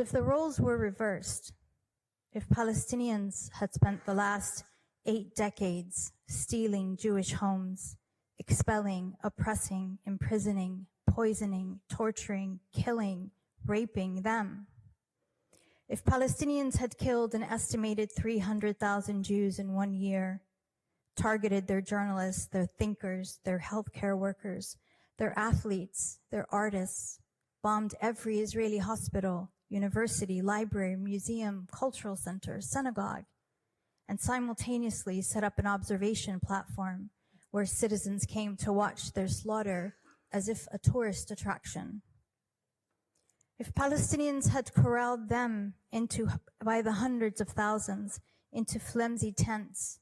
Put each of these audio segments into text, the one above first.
If the roles were reversed, if Palestinians had spent the last 8 decades stealing Jewish homes, expelling, oppressing, imprisoning, poisoning, torturing, killing, raping them, if Palestinians had killed an estimated 300,000 Jews in 1 year, targeted their journalists, their thinkers, their healthcare workers, their athletes, their artists, bombed every Israeli hospital, university, library, museum, cultural center, synagogue, and simultaneously set up an observation platform where citizens came to watch their slaughter as if a tourist attraction. If Palestinians had corralled them by the hundreds of thousands into flimsy tents,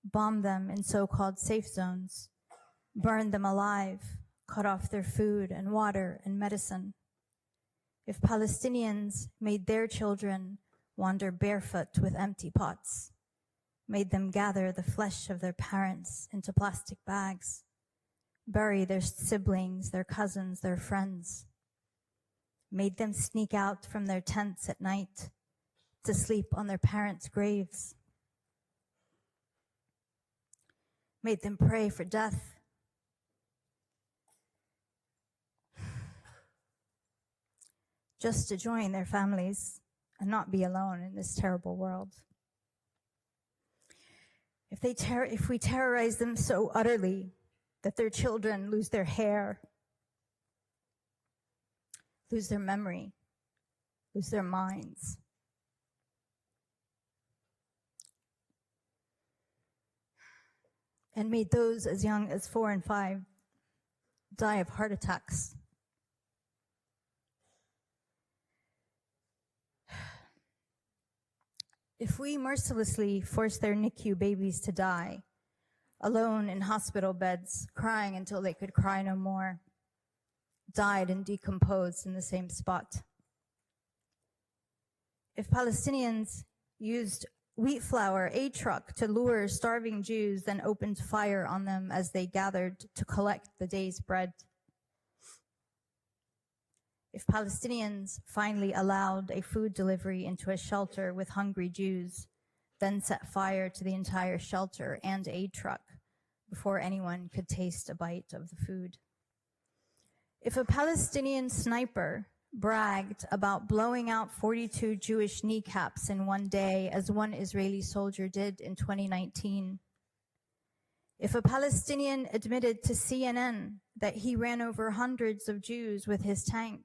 bombed them in so-called safe zones, burned them alive, cut off their food and water and medicine, if Palestinians made their children wander barefoot with empty pots, made them gather the flesh of their parents into plastic bags, bury their siblings, their cousins, their friends, made them sneak out from their tents at night to sleep on their parents' graves, made them pray for death, just to join their families and not be alone in this terrible world. If we terrorize them so utterly that their children lose their hair, lose their memory, lose their minds, and made those as young as 4 and 5 die of heart attacks, if we mercilessly forced their NICU babies to die, alone in hospital beds, crying until they could cry no more, died and decomposed in the same spot. If Palestinians used wheat flour, a truck, to lure starving Jews, then opened fire on them as they gathered to collect the day's bread. If Palestinians finally allowed a food delivery into a shelter with hungry Jews, then set fire to the entire shelter and aid truck before anyone could taste a bite of the food. If a Palestinian sniper bragged about blowing out 42 Jewish kneecaps in one day, as one Israeli soldier did in 2019, if a Palestinian admitted to CNN that he ran over hundreds of Jews with his tank,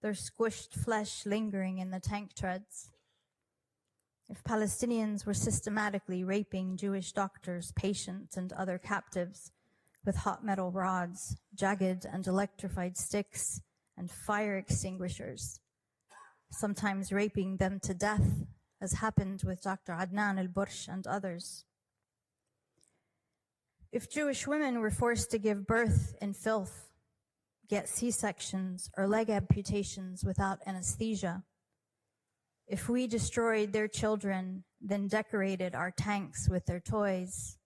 their squished flesh lingering in the tank treads, if Palestinians were systematically raping Jewish doctors, patients, and other captives with hot metal rods, jagged and electrified sticks, and fire extinguishers, sometimes raping them to death, as happened with Dr. Adnan al-Bursh and others. If Jewish women were forced to give birth in filth, get C-sections or leg amputations without anesthesia, if we destroyed their children, then decorated our tanks with their toys,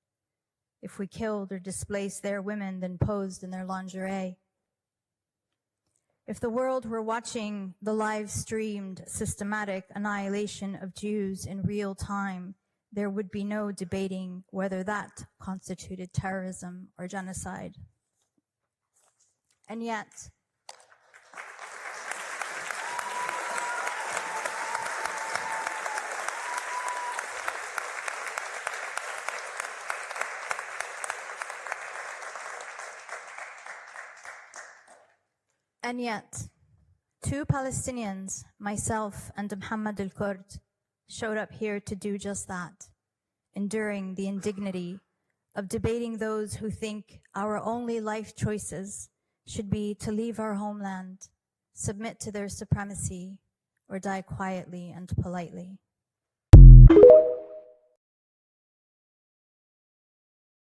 if we killed or displaced their women, then posed in their lingerie, if the world were watching the live-streamed systematic annihilation of Jews in real time, there would be no debating whether that constituted terrorism or genocide. And yet, two Palestinians, myself and Muhammad al-Kurd, showed up here to do just that, enduring the indignity of debating those who think our only life choices should be to leave our homeland, submit to their supremacy, or die quietly and politely.